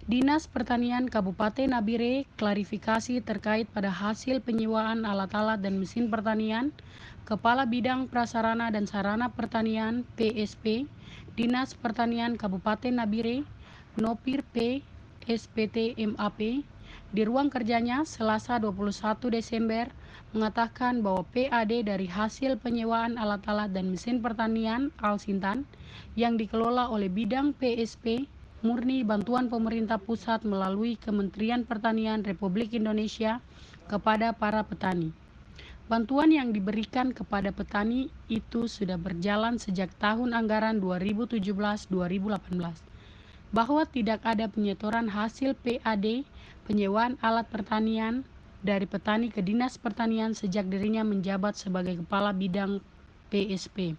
Dinas Pertanian Kabupaten Nabire klarifikasi terkait pada hasil penyewaan alat-alat dan mesin pertanian. Kepala Bidang Prasarana dan Sarana Pertanian (PSP) Dinas Pertanian Kabupaten Nabire, Nopir P. SPT MAP, di ruang kerjanya Selasa 21 Desember mengatakan bahwa PAD dari hasil penyewaan alat-alat dan mesin pertanian Alsintan yang dikelola oleh bidang PSP murni bantuan pemerintah pusat melalui Kementerian Pertanian Republik Indonesia kepada para petani. Bantuan yang diberikan kepada petani itu sudah berjalan sejak tahun anggaran 2017-2018, bahwa tidak ada penyetoran hasil PAD penyewaan alat pertanian dari petani ke Dinas Pertanian sejak dirinya menjabat sebagai Kepala Bidang PSP.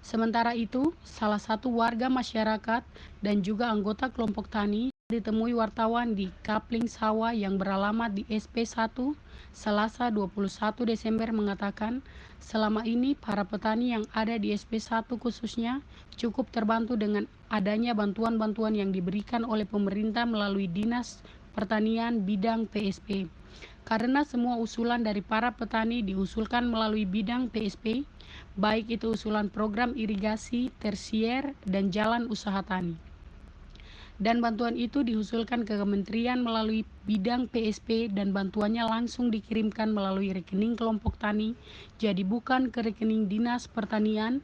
Sementara itu, salah satu warga masyarakat dan juga anggota kelompok tani ditemui wartawan di Kapling Sawah yang beralamat di SP1 Selasa 21 Desember mengatakan selama ini para petani yang ada di SP1 khususnya cukup terbantu dengan adanya bantuan-bantuan yang diberikan oleh pemerintah melalui Dinas Pertanian bidang PSP. Karena semua usulan dari para petani diusulkan melalui bidang PSP, baik itu usulan program irigasi, tersier, dan jalan usaha tani. Dan bantuan itu diusulkan ke kementerian melalui bidang PSP dan bantuannya langsung dikirimkan melalui rekening kelompok tani, jadi bukan ke rekening Dinas Pertanian,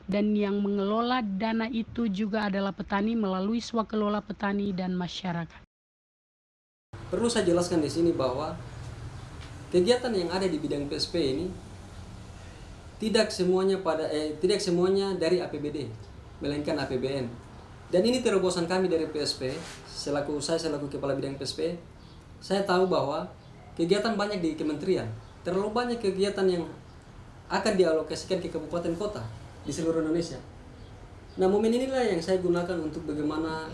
dan yang mengelola dana itu juga adalah petani melalui swakelola petani dan masyarakat. Perlu saya jelaskan di sini bahwa kegiatan yang ada di bidang PSP ini tidak semuanya dari APBD, melainkan APBN. Dan ini terobosan kami dari PSP, selaku kepala bidang PSP, saya tahu bahwa kegiatan banyak di kementerian, terlalu banyak kegiatan yang akan dialokasikan ke kabupaten kota di seluruh Indonesia. Nah, momen inilah yang saya gunakan untuk bagaimana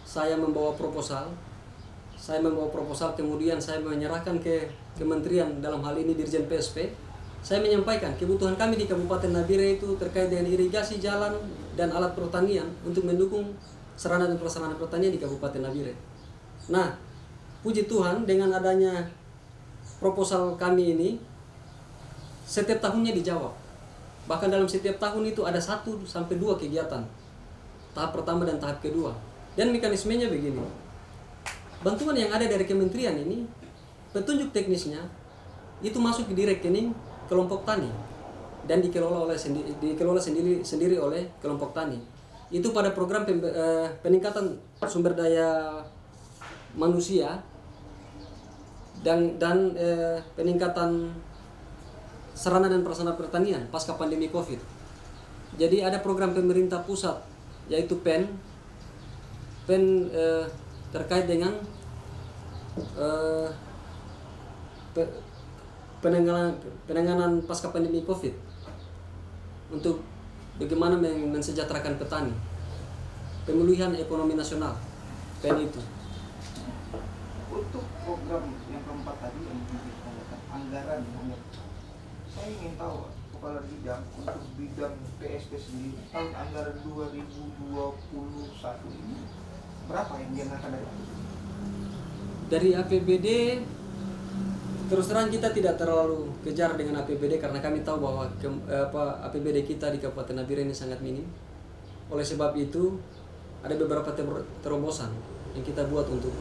saya membawa proposal. Kemudian saya menyerahkan ke kementerian, dalam hal ini Dirjen PSP. Saya menyampaikan kebutuhan kami di Kabupaten Nabire itu terkait dengan irigasi, jalan, dan alat pertanian untuk mendukung sarana dan prasarana pertanian di Kabupaten Nabire. Nah, puji Tuhan dengan adanya proposal kami ini, setiap tahunnya dijawab. Bahkan dalam setiap tahun itu ada 1-2 kegiatan. Tahap pertama dan tahap kedua. Dan mekanismenya begini. Bantuan yang ada dari kementerian ini, petunjuk teknisnya itu masuk di rekening kelompok tani dan dikelola sendiri oleh kelompok tani. Itu pada program peningkatan sumber daya manusia dan peningkatan sarana dan prasarana pertanian pasca pandemi Covid. Jadi ada program pemerintah pusat yaitu PEN terkait dengan penanganan pasca pandemi Covid untuk bagaimana mensejahterakan petani, pemulihan ekonomi nasional, PEN itu. Untuk program yang keempat tadi yang dikatakan anggaran, saya ingin tahu kepala bidang untuk bidang PSP sendiri tahun anggaran 2021 ini berapa yang dianggarkan dari APBD? Terus terang kita tidak terlalu kejar dengan APBD karena kami tahu bahwa APBD kita di Kabupaten Nabire ini sangat minim. Oleh sebab itu ada beberapa terobosan yang kita buat untuk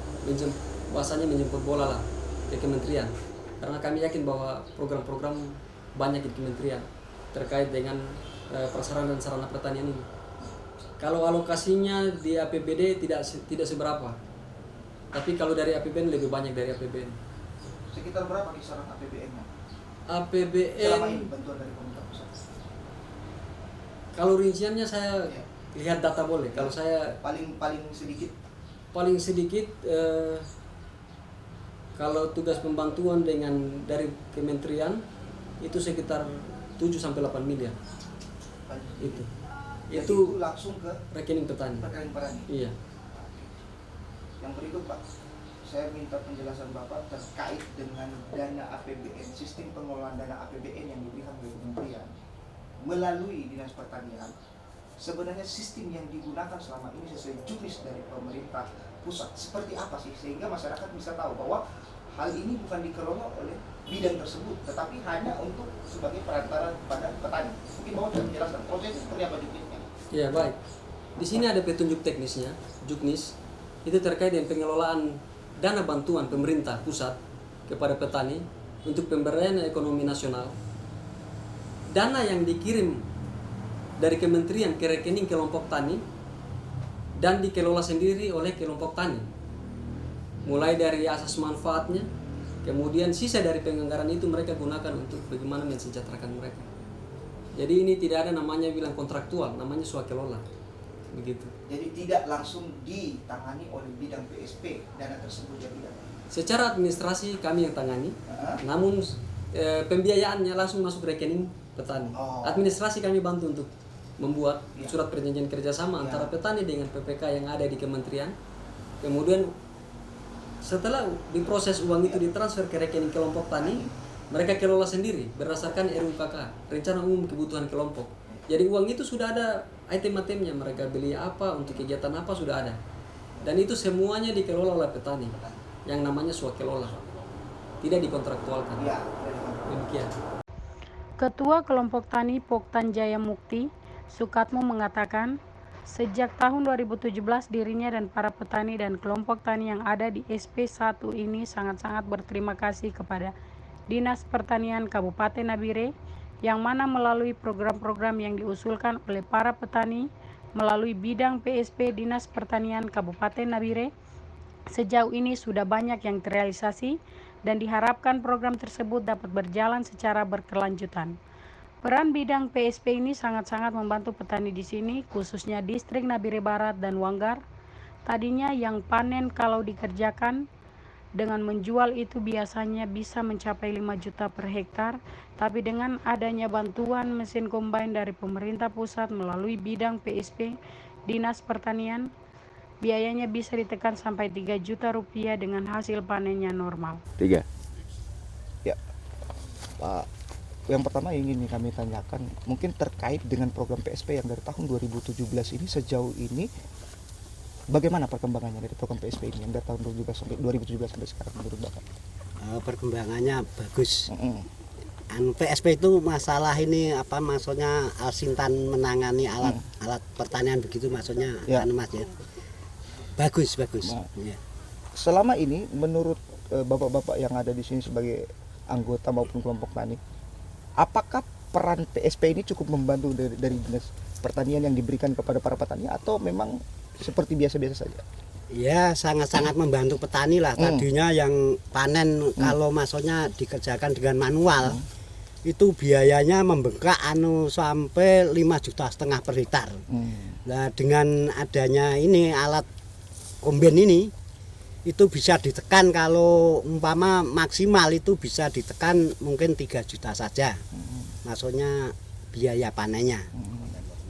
menjemput bola lah ke kementerian. Karena kami yakin bahwa program-program banyak di kementerian terkait dengan prasarana dan sarana pertanian ini. Kalau alokasinya di APBD tidak seberapa, tapi kalau dari APBN lebih banyak dari APBN. Sekitar berapa kisaran APBN-nya? APBN selama ini bantuan dari pemerintah pusat? Kalau rinciannya saya lihat data boleh. Kalau saya paling sedikit. Paling sedikit kalau tugas pembantuan dari kementerian itu sekitar 7-8 miliar. Itu langsung ke rekening petani. Iya. Yang berikut, Pak, saya minta penjelasan Bapak terkait dengan dana APBN, sistem pengelolaan dana APBN yang diberikan oleh kementerian melalui Dinas Pertanian. Sebenarnya sistem yang digunakan selama ini sesuai juknis dari pemerintah pusat seperti apa sih sehingga masyarakat bisa tahu bahwa hal ini bukan dikelola oleh bidang tersebut, tetapi hanya untuk sebagai perantara pada petani. Mungkin Bapak bisa menjelaskan prosesnya seperti apa juknisnya? Ya baik. Di sini ada petunjuk teknisnya, juknis. Itu terkait dengan pengelolaan dana bantuan pemerintah pusat kepada petani untuk pemberdayaan ekonomi nasional. Dana yang dikirim dari kementerian ke rekening kelompok tani dan dikelola sendiri oleh kelompok tani. Mulai dari asas manfaatnya, kemudian sisa dari penganggaran itu mereka gunakan untuk bagaimana mensejahterakan mereka. Jadi ini tidak ada namanya bilang kontraktual, namanya swakelola. Begitu. Jadi tidak langsung ditangani oleh bidang PSP dana tersebut ya tidak? Secara administrasi kami yang tangani, namun pembiayaannya langsung masuk rekening petani. Administrasi kami bantu untuk membuat surat perjanjian kerjasama antara petani dengan PPK yang ada di kementerian. Kemudian setelah diproses uang itu ditransfer ke rekening kelompok tani, mereka kelola sendiri berdasarkan RUKK, Rencana Umum Kebutuhan Kelompok. Jadi uang itu sudah ada item-itemnya, mereka beli apa, untuk kegiatan apa sudah ada. Dan itu semuanya dikelola oleh petani, yang namanya swakelola. Tidak dikontraktualkan. Demikian. Ketua Kelompok Tani Poktan Jaya Mukti, Sukatmo mengatakan, sejak tahun 2017 dirinya dan para petani dan kelompok tani yang ada di SP1 ini sangat-sangat berterima kasih kepada Dinas Pertanian Kabupaten Nabire yang mana melalui program-program yang diusulkan oleh para petani melalui bidang PSP Dinas Pertanian Kabupaten Nabire, sejauh ini sudah banyak yang terrealisasi dan diharapkan program tersebut dapat berjalan secara berkelanjutan. Peran bidang PSP ini sangat-sangat membantu petani di sini, khususnya distrik Nabire Barat dan Wanggar. Tadinya yang panen kalau dikerjakan dengan menjual itu biasanya bisa mencapai 5 juta per hektar, tapi dengan adanya bantuan mesin combine dari pemerintah pusat melalui bidang PSP Dinas Pertanian, biayanya bisa ditekan sampai 3 juta rupiah dengan hasil panennya normal. 3. Ya, Pak, yang pertama ingin kami tanyakan, mungkin terkait dengan program PSP yang dari tahun 2017 ini, sejauh ini bagaimana perkembangannya dari program PSP ini yang dari tahun 2017 sampai sekarang menurut Bapak? Perkembangannya bagus. PSP itu masalah ini apa maksudnya Alsintan menangani alat pertanian begitu maksudnya Mas ya. Bagus. Nah, ya. Selama ini menurut bapak-bapak yang ada di sini sebagai anggota maupun kelompok tani, apakah peran PSP ini cukup membantu dari Dinas Pertanian yang diberikan kepada para petani atau memang seperti biasa-biasa saja? Ya, sangat-sangat membantu petani lah. Tadinya yang panen kalau maksudnya dikerjakan dengan manual itu biayanya membengkak sampai 5,5 juta per hektar. Nah, dengan adanya ini alat kombin ini itu bisa ditekan, kalau umpama maksimal itu bisa ditekan mungkin 3 juta saja. Maksudnya biaya panennya.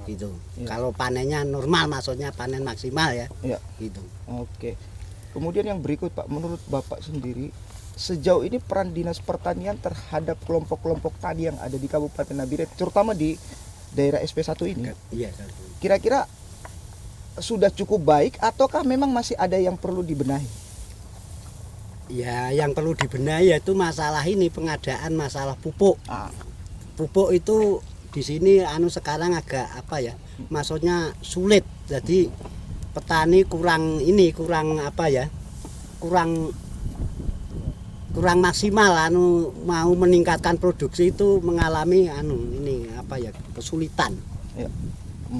Gitu. Kalau panennya normal maksudnya panen maksimal ya. Gitu. Oke. Kemudian yang berikut Pak, menurut Bapak sendiri sejauh ini peran Dinas Pertanian terhadap kelompok-kelompok tani yang ada di Kabupaten Nabire, terutama di daerah SP1 ini, kira-kira sudah cukup baik ataukah memang masih ada yang perlu dibenahi? Ya, yang perlu dibenahi yaitu masalah ini, pengadaan masalah pupuk. Pupuk itu di sini sekarang agak maksudnya sulit. Jadi petani kurang maksimal mau meningkatkan produksi itu mengalami kesulitan.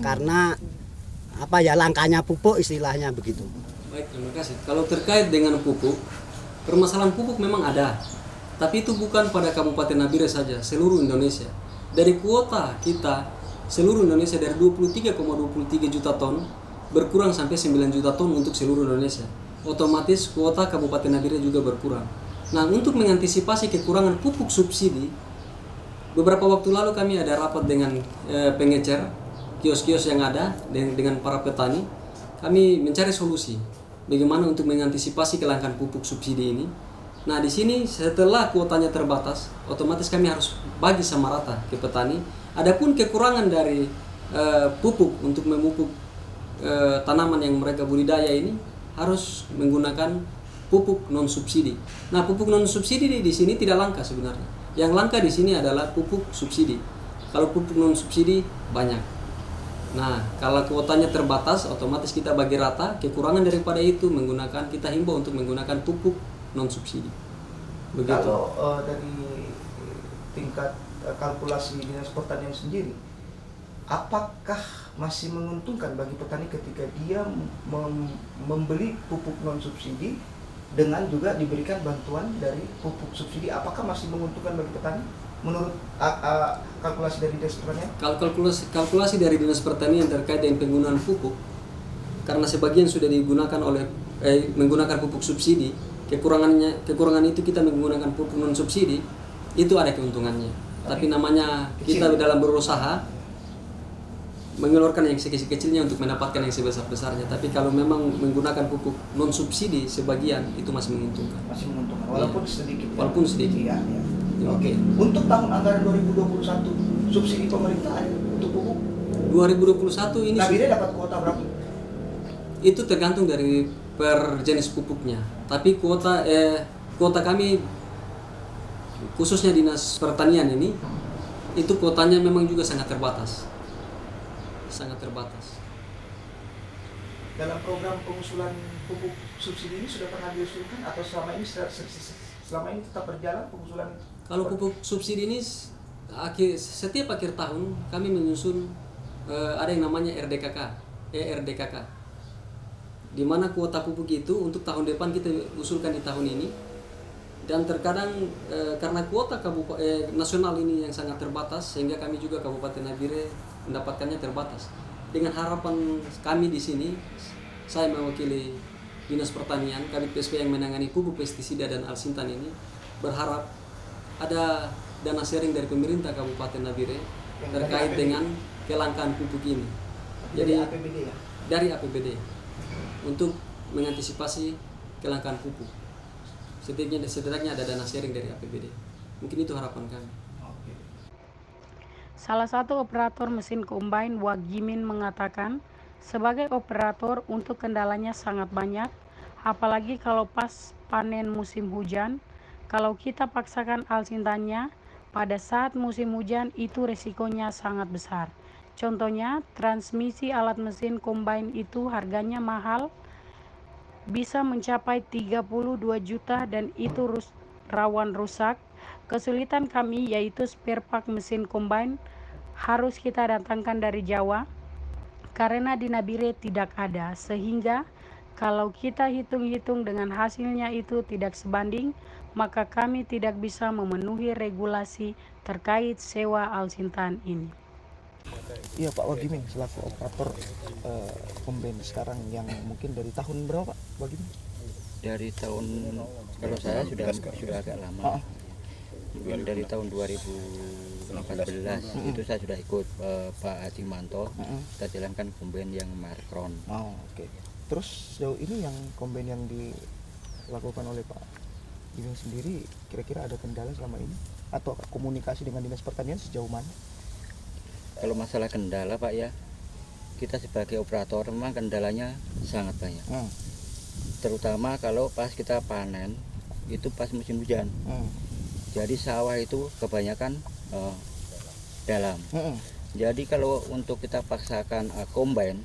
Karena langkanya pupuk istilahnya begitu. Baik, terima kasih. Kalau terkait dengan pupuk, permasalahan pupuk memang ada. Tapi itu bukan pada Kabupaten Nabire saja, seluruh Indonesia. Dari kuota kita seluruh Indonesia dari 23,23 juta ton berkurang sampai 9 juta ton untuk seluruh Indonesia. Otomatis kuota Kabupaten Nabire juga berkurang. Nah, untuk mengantisipasi kekurangan pupuk subsidi, beberapa waktu lalu kami ada rapat dengan pengecer kios-kios yang ada dengan para petani. Kami mencari solusi bagaimana untuk mengantisipasi kelangkaan pupuk subsidi ini. Nah, di sini setelah kuotanya terbatas, otomatis kami harus bagi sama rata ke petani. Adapun kekurangan dari pupuk untuk memupuk tanaman yang mereka budidaya ini, harus menggunakan pupuk non subsidi. Nah, pupuk non subsidi di sini tidak langka sebenarnya. Yang langka di sini adalah pupuk subsidi. Kalau pupuk non subsidi banyak. Nah, kalau kuotanya terbatas, otomatis kita bagi rata. Kekurangan daripada itu kita himbau untuk menggunakan pupuk non subsidi. Begitu. Kalau dari tingkat kalkulasi Dinas Pertanian sendiri, apakah masih menguntungkan bagi petani ketika dia membeli pupuk non subsidi dengan juga diberikan bantuan dari pupuk subsidi? Apakah masih menguntungkan bagi petani menurut kalkulasi dari Dinas Pertanian? Kalkulasi dari Dinas Pertanian terkait dengan penggunaan pupuk, karena sebagian sudah digunakan menggunakan pupuk subsidi, kekurangan itu kita menggunakan pupuk non subsidi, itu ada keuntungannya. Tapi namanya kita dalam berusaha mengeluarkan yang sekecil-kecilnya untuk mendapatkan yang sebesar-besarnya. Tapi kalau memang menggunakan pupuk non subsidi sebagian, itu masih menguntungkan. Masih menguntungkan, walaupun sedikit. Walaupun sedikit. Iya. Oke. Untuk tahun anggaran 2021 subsidi pemerintah ada untuk pupuk? 2021 ini Nabire dapat kuota berapa? itu tergantung dari per jenis pupuknya. Tapi kuota kami khususnya Dinas Pertanian ini, itu kuotanya memang juga sangat terbatas. Sangat terbatas. Dalam program pengusulan pupuk subsidi ini sudah pernah diusulkan atau selama ini tetap berjalan pengusulan itu? Kalau pupuk subsidi ini setiap akhir tahun kami menyusun ada yang namanya RDKK, di mana kuota pupuk itu untuk tahun depan kita usulkan di tahun ini. Dan terkadang karena kuota nasional ini yang sangat terbatas, sehingga kami juga Kabupaten Nabire mendapatkannya terbatas. Dengan harapan kami di sini, saya mewakili Dinas Pertanian, Kabid PSP yang menangani pupuk pestisida dan alsintan ini, berharap ada dana sharing dari pemerintah Kabupaten Nabire terkait dengan kelangkaan pupuk ini. Jadi APBD ya? Dari APBD untuk mengantisipasi kelangkaan pupuk. Setidaknya ada dana sharing dari APBD. Mungkin itu harapan kami. Salah satu operator mesin combine Wagimin mengatakan, sebagai operator untuk kendalanya sangat banyak, apalagi kalau pas panen musim hujan. Kalau kita paksakan alsintannya pada saat musim hujan, itu resikonya sangat besar. Contohnya, transmisi alat mesin combine itu harganya mahal, bisa mencapai 32 juta dan itu rawan rusak. Kesulitan kami yaitu spare part mesin combine harus kita datangkan dari Jawa karena di Nabire tidak ada, sehingga kalau kita hitung-hitung dengan hasilnya itu tidak sebanding, maka kami tidak bisa memenuhi regulasi terkait sewa alsintan ini. Iya Pak Wagimin, selaku operator combine sekarang yang mungkin dari tahun berapa Pak Wagimin? Dari tahun, kalau saya sudah agak lama, mungkin dari tahun 2014 itu saya sudah ikut Pak Haji Manto, kita jalankan combine yang Markron. Oke. Terus sejauh ini yang combine yang dilakukan oleh Pak Wagimin sendiri, kira-kira ada kendala selama ini? Atau komunikasi dengan Dinas Pertanian sejauh mana? Kalau masalah kendala Pak ya, kita sebagai operator memang kendalanya sangat banyak. Terutama kalau pas kita panen, itu pas musim hujan. Jadi sawah itu kebanyakan dalam. Jadi kalau untuk kita paksakan combine,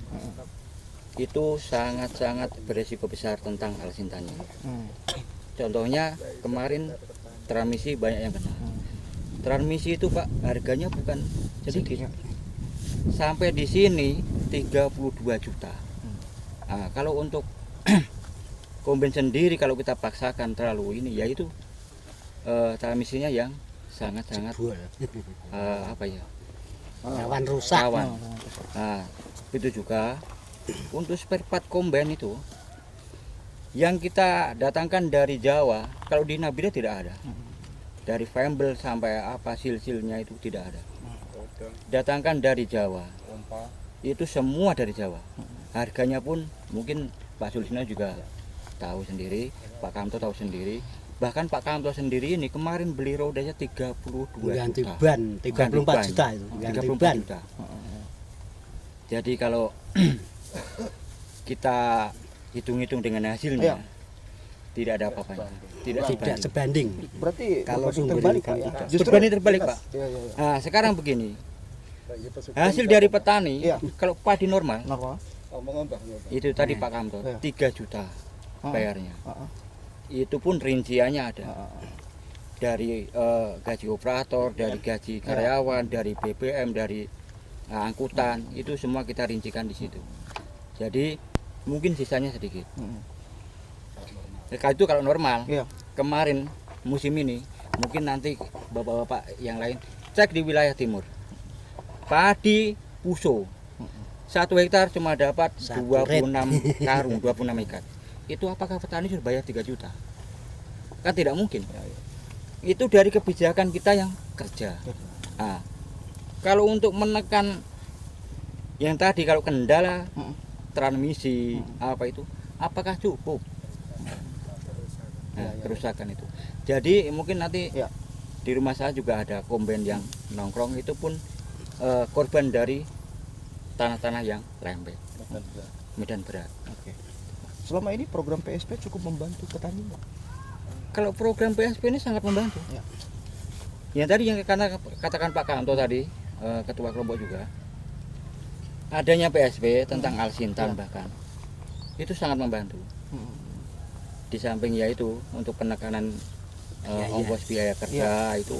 itu sangat-sangat beresiko besar tentang alsintannya. Contohnya kemarin transmisi banyak yang kena. Transmisi itu Pak harganya bukan sedikit. Sampai di sini 32 juta. Nah, kalau untuk combine sendiri kalau kita paksakan terlalu ini, yaitu transmisinya yang sangat-sangat rawan rusak. Nah, itu juga untuk spare part combine itu yang kita datangkan dari Jawa, kalau di Nabire tidak ada. Dari Fembel sampai sil-silnya itu tidak ada. Datangkan dari Jawa, itu semua dari Jawa. Harganya pun mungkin Pak Sulisna juga tahu sendiri, Pak Kamto tahu sendiri. Bahkan Pak Kamto sendiri ini kemarin beli rodanya 32 ganti juta. Ban 34 juta itu. Ganti ban. Jadi kalau kita hitung-hitung dengan hasilnya, Iya. tidak ada apa-apanya, tidak Tidak sebanding. sebanding. Berarti Kalau berbanding sumber terbalik ini Pak kan ya. tidak. Justru Berbanding terbalik, Pak. Iya, iya, iya. Nah, sekarang begini, hasil dari petani, Iya. kalau padi normal, Normal. itu tadi Pak Kamto, Iya. 3 juta Ah. bayarnya. Heeh. Itu pun rinciannya ada. Heeh. Dari gaji operator, dari gaji karyawan, dari BBM, dari angkutan, itu semua kita rincikan di situ. Jadi mungkin sisanya sedikit. Itu kalau normal. Iya. Kemarin musim ini, mungkin nanti bapak-bapak yang lain cek di wilayah timur. Padi puso 1 hektar cuma dapat 26 karung, 26 ikat. Itu apakah petani sudah bayar 3 juta? Kan tidak mungkin. Itu dari kebijakan kita yang kerja. Nah, kalau untuk menekan yang tadi, kalau kendala transmisi apa itu, apakah cukup? Nah, kerusakan itu. Jadi mungkin nanti Ya. di rumah saya juga ada komben yang nongkrong, itu pun korban dari tanah-tanah yang lembek, medan berat. Oke. Selama ini program PSP cukup membantu petani nggak? Kalau program PSP ini sangat membantu. Ya. Yang tadi yang karena katakan Pak Kanto tadi, ketua kelompok juga, adanya PSP tentang Alsintan bahkan itu sangat membantu. Di samping yaitu untuk penekanan ongkos biaya kerja, itu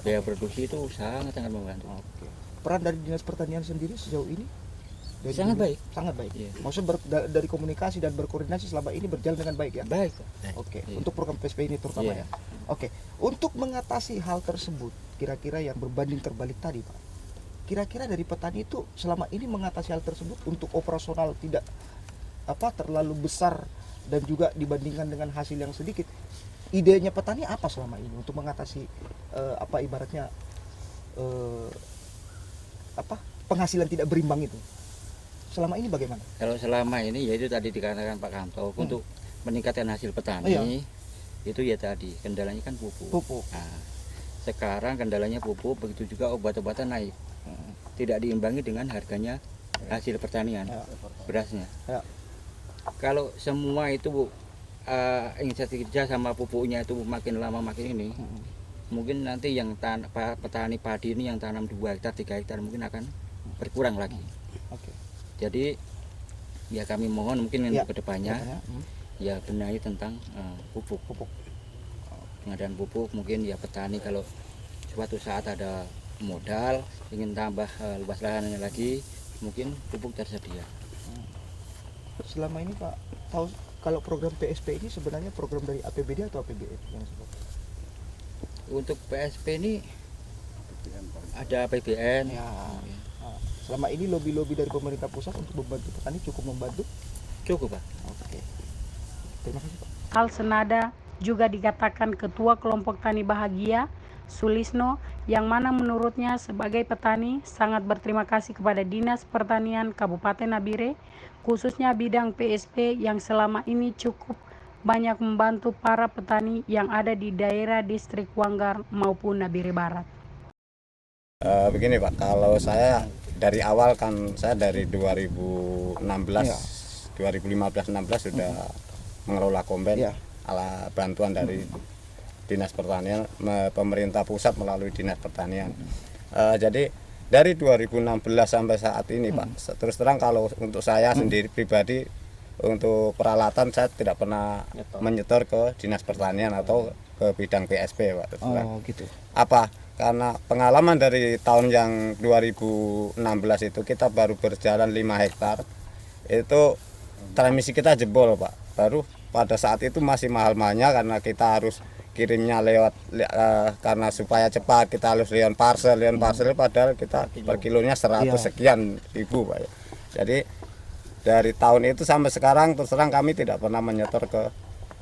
biaya produksi itu sangat membantu. Oke. Peran dari Dinas Pertanian sendiri sejauh ini? Dari Sangat dulu? baik. Sangat baik. Iya. Maksudnya dari komunikasi dan berkoordinasi selama ini berjalan dengan baik ya? Baik. Oke. Iya. Untuk program PSP ini terutama Iya. ya. Oke. Untuk mengatasi hal tersebut, kira-kira yang berbanding terbalik tadi, Pak. Kira-kira dari petani itu selama ini mengatasi hal tersebut untuk operasional tidak terlalu besar dan juga dibandingkan dengan hasil yang sedikit. Idenya petani apa selama ini untuk mengatasi ibaratnya penghasilan tidak berimbang itu? Selama ini bagaimana? Kalau selama ini yaitu tadi dikatakan Pak Kanto, untuk meningkatkan hasil petani, Iya. itu ya tadi kendalanya kan pupuk. Pupuk. Nah, sekarang kendalanya pupuk, begitu juga obat-obatan naik. Tidak diimbangi dengan harganya hasil pertanian, Ya. berasnya. Ya. Kalau semua itu inisiatif kerja sama pupuknya itu makin lama makin ini, mungkin nanti yang petani padi ini yang tanam 2 hektar, 3 hektar mungkin akan berkurang lagi. Oke. Jadi ya kami mohon mungkin Ya, untuk kedepannya katanya, ya benahi tentang pupuk. Pengadaan pupuk, mungkin ya petani kalau suatu saat ada modal ingin tambah luas lahannya lagi, mungkin pupuk tersedia. Selama ini Pak tahu kalau program PSP ini sebenarnya program dari APBD atau APBN yang seperti Untuk PSP ini ada APBN. ya. Nah, selama ini lobby-lobby dari pemerintah pusat untuk membantu petani cukup membantu. Cukup Pak. Oke. Terima kasih Pak. Hal senada juga dikatakan Ketua Kelompok Tani Bahagia, Sulisno, yang mana menurutnya sebagai petani sangat berterima kasih kepada Dinas Pertanian Kabupaten Nabire, khususnya bidang PSP yang selama ini cukup banyak membantu para petani yang ada di daerah distrik Wanggar maupun Nabire Barat. Begini Pak, kalau saya dari awal kan saya dari 2016, Ya. 2015-16 sudah mengelola komben Ya. ala bantuan dari Dinas Pertanian, pemerintah pusat melalui Dinas Pertanian. Jadi dari 2016 sampai saat ini Pak, terus terang kalau untuk saya sendiri pribadi untuk peralatan saya tidak pernah menyetor ke Dinas Pertanian atau ke bidang PSP Pak. Terus terang. Oh gitu. Apa? Karena pengalaman dari tahun yang 2016 itu kita baru berjalan 5 hektar, itu transmisi kita jebol Pak. Baru pada saat itu masih mahal-mahalnya karena kita harus kirimnya lewat karena supaya cepat kita harus lewat parcel padahal kita per kilonya 100 sekian ribu Pak. Jadi dari tahun itu sampai sekarang terus terang kami tidak pernah menyetor ke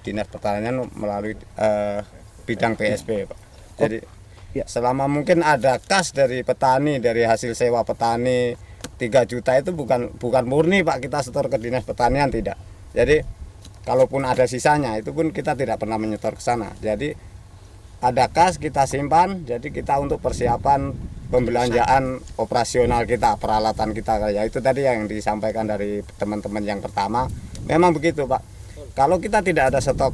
Dinas Pertanian melalui bidang PSP Pak. Jadi selama mungkin ada kas dari petani, dari hasil sewa petani 3 juta itu bukan murni Pak kita setor ke Dinas Pertanian, tidak. Jadi kalaupun ada sisanya itu pun kita tidak pernah menyetor ke sana. Jadi ada kas kita simpan, jadi kita untuk persiapan pembelanjaan operasional kita, peralatan kita, ya itu tadi yang disampaikan dari teman-teman yang pertama, memang begitu Pak. Kalau kita tidak ada stok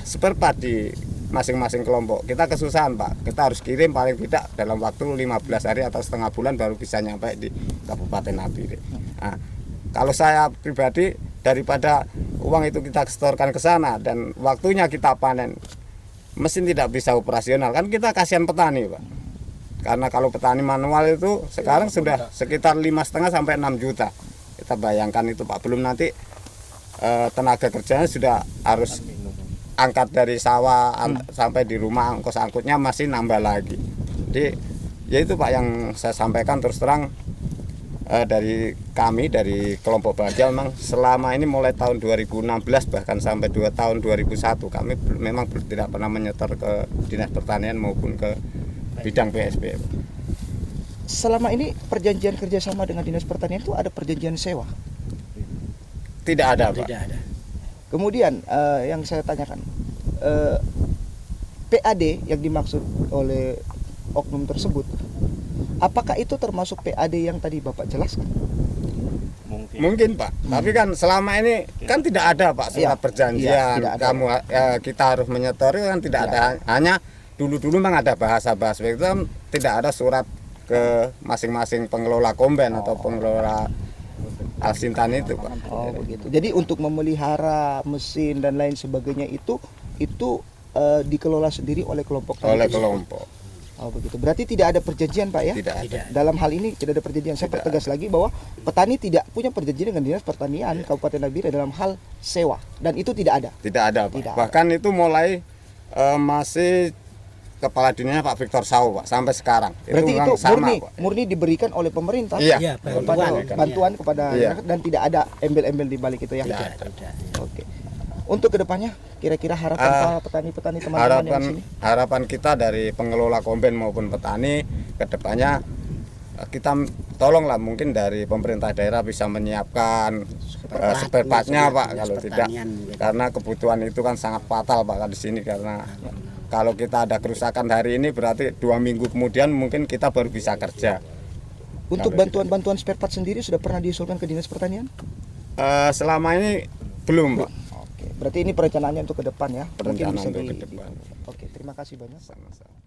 spare part di masing-masing kelompok, kita kesusahan Pak. Kita harus kirim paling tidak dalam waktu 15 hari atau setengah bulan baru bisa nyampe di Kabupaten Nabire. Nah, kalau saya pribadi, daripada uang itu kita setorkan ke sana dan waktunya kita panen, mesin tidak bisa operasional, kan kita kasihan petani Pak. Karena kalau petani manual itu sekarang sudah sekitar 5,5 sampai 6 juta. Kita bayangkan itu Pak, belum nanti tenaga kerjanya sudah harus angkat dari sawah sampai di rumah, ongkos angkutnya masih nambah lagi. Jadi ya itu Pak yang saya sampaikan terus terang, dari kami dari kelompok Bahagia memang selama ini mulai tahun 2016 bahkan sampai tahun 2001 kami memang tidak pernah menyetor ke Dinas Pertanian maupun ke bidang PSP. Selama ini perjanjian kerjasama dengan Dinas Pertanian itu ada perjanjian sewa? Tidak ada Pak. Tidak ada. Kemudian yang saya tanyakan, PAD yang dimaksud oleh oknum tersebut, apakah itu termasuk PAD yang tadi Bapak jelaskan? Mungkin Pak, tapi kan selama ini kan tidak ada Pak surat perjanjian. tidak ada. Kita harus menyetor kan tidak ada, hanya dulu-dulu memang ada bahasa-bahasa itu kan tidak ada surat ke masing-masing pengelola komben atau pengelola Alsintan itu Pak. Oh begitu. Jadi untuk memelihara mesin dan lain sebagainya itu dikelola sendiri oleh kelompok tani Oleh tersebut? kelompok. Oh begitu. Berarti tidak ada perjanjian Pak ya? Tidak ada. Dalam hal ini tidak ada perjanjian. Saya pertegas lagi bahwa petani tidak punya perjanjian dengan Dinas Pertanian Kabupaten Nabire dalam hal sewa, dan itu tidak ada. Tidak ada Pak. Tidak ada. Bahkan itu mulai masih Kepala Dinasnya Pak Victor Sau Pak sampai sekarang. Berarti itu memang sama, murni Pak. murni diberikan oleh pemerintah. Iya. Iya, Kepada bantuan kepada Iya. masyarakat, dan tidak ada embel-embel di balik itu ya. Tidak ada. Oke. Untuk kedepannya kira-kira harapan para petani-petani teman-teman yang di sini? Harapan kita dari pengelola komben maupun petani kedepannya, kita tolonglah mungkin dari pemerintah daerah bisa menyiapkan spare part-nya Pak, kalau tidak karena kebutuhan itu kan sangat fatal Pak di sini, karena kalau kita ada kerusakan hari ini berarti 2 minggu kemudian mungkin kita baru bisa kerja. Untuk bantuan-bantuan spare part sendiri sudah pernah diusulkan ke Dinas Pertanian? Selama ini belum Pak. Oke, berarti ini perencanaannya untuk ke depan ya. Mungkin Perencanaan bisa untuk di- ke depan. Oke, terima kasih banyak. Sama-sama.